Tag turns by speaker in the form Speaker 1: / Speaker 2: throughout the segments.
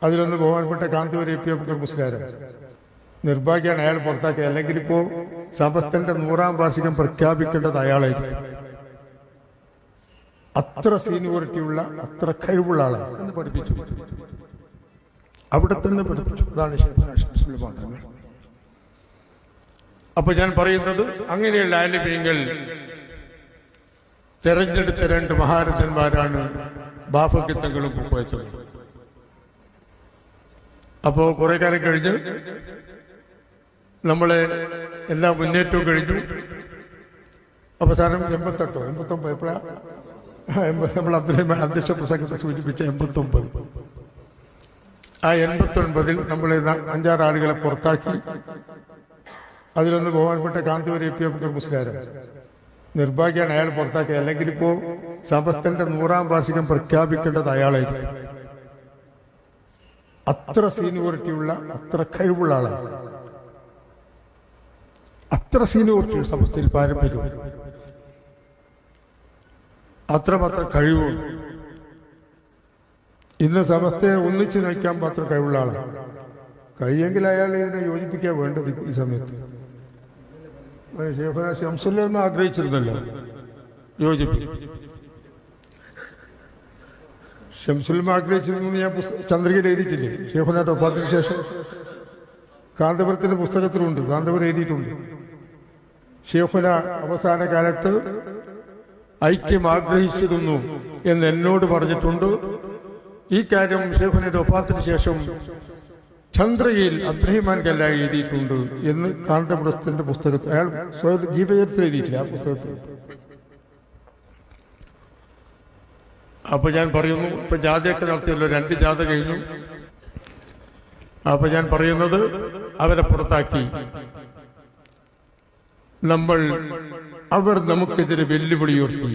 Speaker 1: അതിലൊന്ന് ബഹുമാനപ്പെട്ട Kanthapuram A P Abubakar Musliyar. നിർഭാഗ്യമാണ് അയാൾ പുറത്താക്കി. അല്ലെങ്കിൽ ഇപ്പോൾ സമസ്തന്റെ 100ാം വാർഷികം പ്രഖ്യാപിക്കേണ്ടത് അയാളായിരിക്കും. അത്ര സീനിയോറിറ്റിയുള്ള, അത്ര കഴിവുള്ള ആളാണ് എന്ന് പഠിപ്പിച്ചു. അവിടെ തന്നെ പഠിപ്പിച്ചു. അതാണ് ശേഖുനാശങ്ങൾ. അപ്പൊ ഞാൻ പറയുന്നത്, അങ്ങനെയുള്ള ആലിമീങ്ങൾ തെരഞ്ഞെടുത്ത 2 മഹാരഥന്മാരാണ് ബാഫക്കിത്തങ്ങളും കുപ്പയത്തങ്ങളും. അപ്പോ കുറെ കാലം കഴിഞ്ഞ് നമ്മളെ എല്ലാ മുന്നേറ്റവും കഴിഞ്ഞു. അവസാനം 88 89 എപ്പോഴാണ് നമ്മൾ അബ്ദുറഹ്മാൻ അധ്യക്ഷ പ്രസംഗത്തെ സൂചിപ്പിച്ച 89. ആ 89-ൽ നമ്മൾ 5-6 ആളുകളെ പുറത്താക്കി. അതിലൊന്ന് ബഹുമാനപ്പെട്ട കാന്തപുരം എ പി അബൂബക്കർ മുസ്ലിയാർ. നിർഭാഗ്യമാണ് അയാൾ പുറത്താക്കി. അല്ലെങ്കിൽ ഇപ്പോൾ സമസ്തന്റെ 100ാം വാർഷികം പ്രഖ്യാപിക്കേണ്ടത് അയാളായിരിക്കും. അത്ര സീനിയോറിറ്റിയുള്ള, അത്ര കഴിവുള്ള ആളാണ്. അത്ര സീനിയോറിറ്റി സമസ്തയിൽ പാരമ്പര്യം, അത്രമാത്രം കഴിവും. ഇന്ന് സമസ്തയെ ഒന്നിച്ചു നയിക്കാൻ മാത്രം കഴിവുള്ള ആളാണ്. കഴിയെങ്കിൽ അയാൾ ഇതിനെ യോജിപ്പിക്കാൻ വേണ്ടത് ഈ സമയത്ത്. ശൈഖുനാ ശംസുൽ ഉലമ ആഗ്രഹിച്ചിരുന്നല്ലോ യോജിപ്പിക്കും. ശംസുൽ ഉലമ ആഗ്രഹിച്ചിരുന്നു. ഞാൻ ചന്ദ്രികയിൽ എഴുതിയിട്ടില്ലേ? ശൈഖുനാന്റെ വഫാത്തിന് ശേഷം കാന്തപുരത്തിന്റെ പുസ്തകത്തിലുണ്ട്, കാന്തപുരം എഴുതിയിട്ടുണ്ട്. ശൈഖുന അവസാന കാലത്ത് ഐക്യം ആഗ്രഹിച്ചിരുന്നു എന്ന് എന്നോട് പറഞ്ഞിട്ടുണ്ട്. ഈ കാര്യം ശൈഖുനയുടെ വഫാത്തിന് ശേഷം ചന്ദ്രയിൽ അബ്ദുറഹ്മാൻ കല്ലായി എഴുതിയിട്ടുണ്ട് എന്ന് കാന്തപുരത്തിന്റെ പുസ്തകത്തിൽ, അയാൾ സ്വയം ജീവചരിത്രം എഴുതിയിട്ടില്ല, ആ പുസ്തകത്തിൽ. അപ്പൊ ഞാൻ പറയുന്നു, ഇപ്പൊ ജാഥയൊക്കെ നടത്തിയല്ലോ, 2 ജാഥ കഴിഞ്ഞു. അപ്പൊ ഞാൻ പറയുന്നത്, അവരെ പുറത്താക്കി. അവർ നമുക്കെതിരെ വെല്ലുവിളി ഉയർത്തി.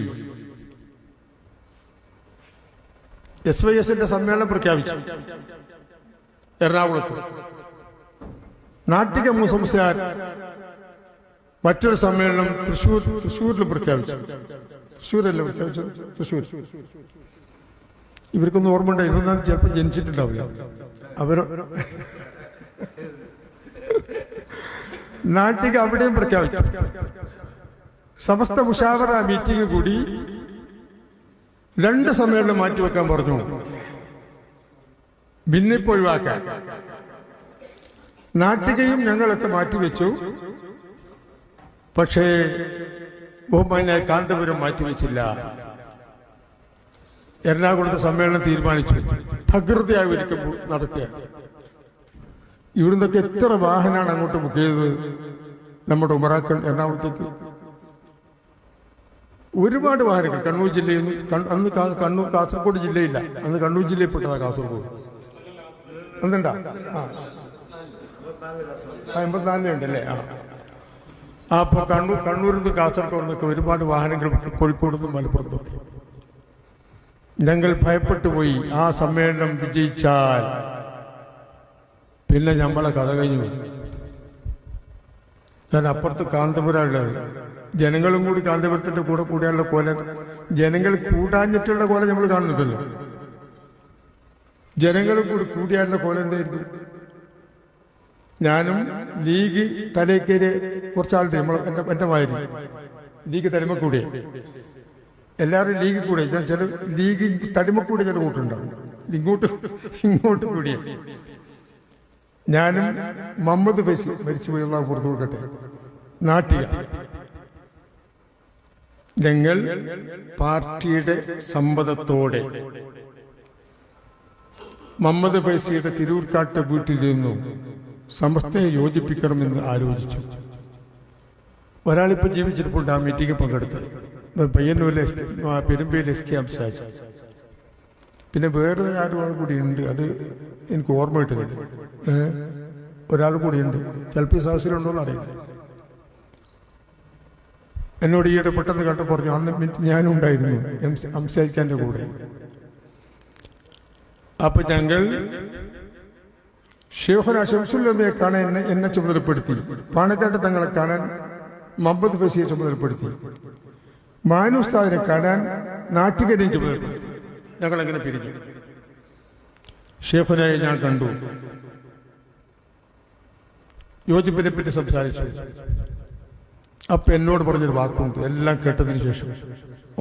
Speaker 1: SYSന്റെ സമ്മേളനം പ്രഖ്യാപിച്ചു എറണാകുളത്ത്. നാട്ടിക മുസ്ലിയാർ മറ്റൊരു സമ്മേളനം തൃശ്ശൂരിൽ പ്രഖ്യാപിച്ചു. തൃശ്ശൂരല്ലേ പ്രഖ്യാപിച്ചത്? തൃശ്ശൂർ. ഇവർക്കൊന്നും ഓർമ്മ ഉണ്ടായി, ഇവരൊന്നും ചിലപ്പോൾ ജനിച്ചിട്ടുണ്ടാവില്ല. നാട്ടിക അവിടെയും പ്രഖ്യാപിച്ചു. സമസ്ത മുഷാവറ മീറ്റിംഗ് കൂടി 2 സമ്മേളനം മാറ്റിവെക്കാൻ പറഞ്ഞു, ഭിന്നിപ്പ് ഒഴിവാക്കാൻ. നാട്ടികയും ഞങ്ങളൊക്കെ മാറ്റിവെച്ചു. പക്ഷേ ബഹുമാനായ കാന്തപുരം മാറ്റിവെച്ചില്ല. എറണാകുളത്തെ സമ്മേളനം തീരുമാനിച്ചു. തകൃതിയായി ഒരിക്കൽ നടക്കുക. ഇവിടുന്നൊക്കെ എത്ര വാഹനമാണ് അങ്ങോട്ട് ബുക്ക് ചെയ്തത് നമ്മുടെ ഉമറാക്കൾ എറണാകുളത്തേക്ക്? ഒരുപാട് വാഹനങ്ങൾ. കണ്ണൂർ ജില്ലയിൽ നിന്ന്, അന്ന് കണ്ണൂർ കാസർഗോഡ് ജില്ലയില്ല, അന്ന് കണ്ണൂർ ജില്ലയിൽ പെട്ടതാ കാസർഗോഡ്. എന്തുണ്ടാ? 84 ഉണ്ടല്ലേ? അപ്പൊ കണ്ണൂരിൽ നിന്ന് കാസർഗോഡ് നിന്നൊക്കെ ഒരുപാട് വാഹനങ്ങൾ കോഴിക്കോട് നിന്നും മലപ്പുറത്തൊക്കെ. ഞങ്ങൾ ഭയപ്പെട്ടു പോയി. ആ സമ്മേളനം വിജയിച്ചാൽ പിന്നെ നമ്മളെ കഥ കഴിഞ്ഞു. ഞാൻ അപ്പുറത്ത് കാന്തപുരമുള്ളത്. ജനങ്ങളും കൂടി കാന്തപുരത്തിന്റെ കൂടെ കൂടിയാലുള്ള കോല, ജനങ്ങൾ കൂടാഞ്ഞിട്ടുള്ള കോല നമ്മൾ കാണുന്നില്ലല്ലോ. ജനങ്ങളും കൂടി കൂടിയാലുള്ള കോല എന്തായിരിക്കും? ഞാനും ലീഗ് തലേക്കേര് കുറച്ചാളുടെ എന്റെ മാതിരി ലീഗ് തടിമക്കൂടിയ എല്ലാവരും ലീഗ് കൂടെ, ചില ലീഗ് തടിമക്കൂടെ ചില കൂട്ടുണ്ടാവും, ഇങ്ങോട്ട് കൂടിയ. ഞാനും മുഹമ്മദ് ഫൈസി മരിച്ചുപോയി, അള്ളാഹു പുറത്തു കൊടുക്കട്ടെ, നാട്ടിക. ഞങ്ങൾ പാർട്ടിയുടെ സമ്മതത്തോടെ മുഹമ്മദ് ഫൈസിയുടെ തിരൂർക്കാട്ട് വീട്ടിലിരുന്നു സമസ്തയെ യോജിപ്പിക്കണമെന്ന് ആലോചിച്ചു. ഒരാളിപ്പോൾ ജീവിച്ചിരിപ്പുണ്ട് ആ മീറ്റിംഗ് പങ്കെടുത്ത്, പയ്യന്നൂരിലെ പെരുമ്പയിൽ SK സംസാരിച്ചു. പിന്നെ വേറെ ആരും കൂടി ഉണ്ട്, അത് എനിക്ക് ഓർമ്മ കിട്ടുന്നുണ്ട്. ഒരാൾ കൂടിയുണ്ട്, ചിലപ്പോൾ ഈ സദസ്സിലുണ്ടോന്ന് അറിയില്ല. എന്നോട് ഈയിടെ പെട്ടെന്ന് കണ്ടു പറഞ്ഞു, അന്ന് ഞാനും ഉണ്ടായിരുന്നു സംസാരിക്കാൻ്റെ കൂടെ. അപ്പൊ ഞങ്ങൾ ശൈഖുനാ ശംസുൽ ഉലമയെ കാണാൻ എന്നെ ചുമതലപ്പെടുത്തി, പാണക്കാട്ട് തങ്ങളെ കാണാൻ മുഹമ്മദ് ഫൈസിയെ ചുമതലപ്പെടുത്തി, മാനുസ്താദിനെ കാണാൻ നാട്ടികരെയും ചുമതലപ്പെടുത്തി. ഞങ്ങളെങ്ങനെ പിരിഞ്ഞു. ഷേഖുനായി ഞാൻ കണ്ടു, യോജിപ്പിനെ പറ്റി സംസാരിച്ചു. അപ്പൊ എന്നോട് പറഞ്ഞൊരു വാക്കുണ്ട്, എല്ലാം കേട്ടതിന് ശേഷം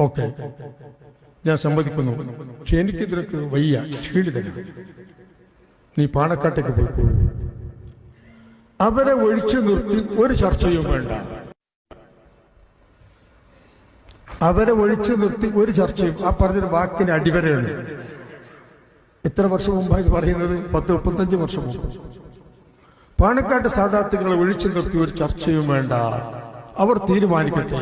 Speaker 1: ഓക്കെ ഞാൻ സമ്മതിക്കുന്നു, പക്ഷെ എനിക്കിതിനൊക്കെ വയ്യ, ക്ഷീണിതനാണ്, നീ പാണക്കാട്ടേക്ക് പോയിക്കോളൂ. അവരെ ഒഴിച്ചു നിർത്തി ഒരു ചർച്ചയും വേണ്ട, അവരെ ഒഴിച്ചു നിർത്തി ഒരു ചർച്ചയും. ആ പറഞ്ഞൊരു വാക്കിന് അടിവരയാണ്. എത്ര വർഷം മുമ്പായി പറയുന്നത്? 10-35 വർഷം മുമ്പ്. പാണക്കാട്ട് സാദാത്തുകളെ ഒഴിച്ചു നിർത്തി ഒരു ചർച്ചയും വേണ്ട, അവർ തീരുമാനിക്കട്ടെ.